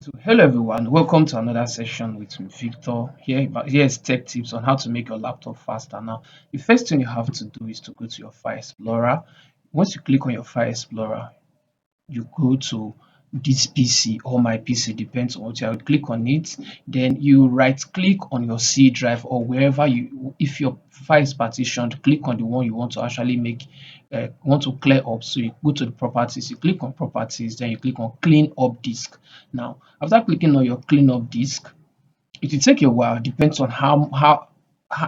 So, hello everyone, welcome to another session with me, Victor. Here's tech tips on how to make your laptop faster. Now, the first thing you have to do is to go to your File Explorer. Once you click on your File Explorer, you go to this PC or my PC, depends on what you have. Click on it, then you right click on your C drive or wherever if your file is partitioned, click on the one you want to actually want to clear up. So you go to the properties, you click on properties, then you click on clean up disk. Now, after clicking on your clean up disk, it will take a while, depends on how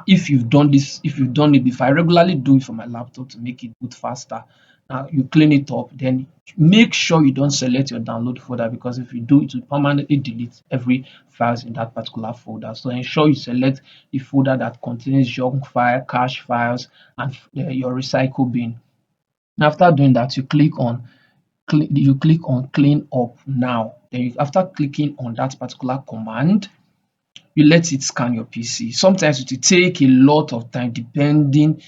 if you've done this, if you've done it before. I regularly do it for my laptop to make it boot faster. Now you clean it up, then make sure you don't select your download folder, because if you do, it will permanently delete every files in that particular folder. So ensure you select the folder that contains junk file, cache files, and your recycle bin. After doing that, you click on clean up now. Then after clicking on that particular command, you let it scan your PC. Sometimes it will take a lot of time, depending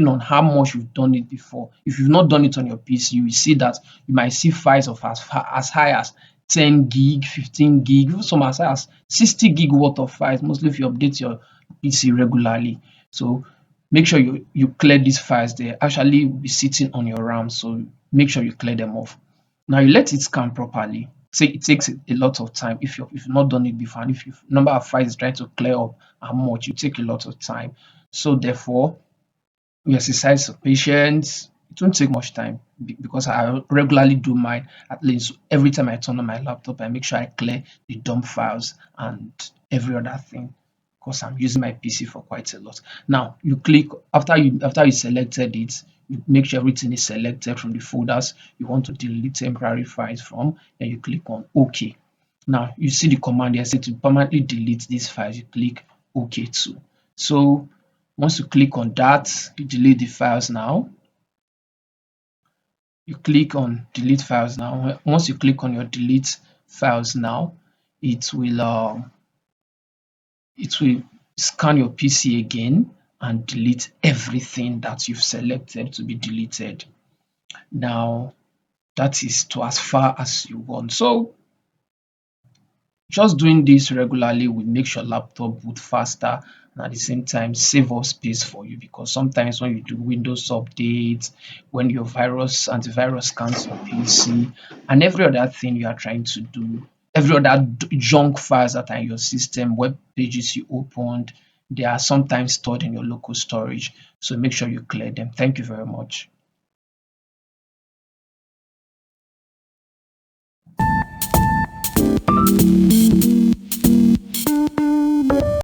on how much you've done it before. If you've not done it on your PC, you will see that you might see files of as high as 10 gig, 15 gig, even some as high as 60 gig worth of files, mostly if you update your PC regularly. So make sure you clear these files. They actually will be sitting on your RAM, so make sure you clear them off. Now you let it scan properly. Say it takes a lot of time if you've not done it before, and if your number of files is trying to clear up and much, you take a lot of time. So therefore, we exercise patience. It won't take much time because I regularly do mine. At least every time I turn on my laptop, I make sure I clear the dump files and every other thing, because I'm using my PC for quite a lot. Now you click after you selected it, you make sure everything is selected from the folders you want to delete temporary files from. Then you click on OK. Now you see the command here say to permanently delete these files. You click OK too. So once you click on that, you delete the files now. You click on delete files now. Once you click on your delete files now, it will it will scan your PC again and delete everything that you've selected to be deleted. Now that is to as far as you want. So just doing this regularly will make your laptop boot faster and at the same time save up space for you, because sometimes when you do Windows updates, when your antivirus scans your PC, and every other thing you are trying to do, every other junk files that are in your system, web pages you opened, they are sometimes stored in your local storage. So make sure you clear them. Thank you very much.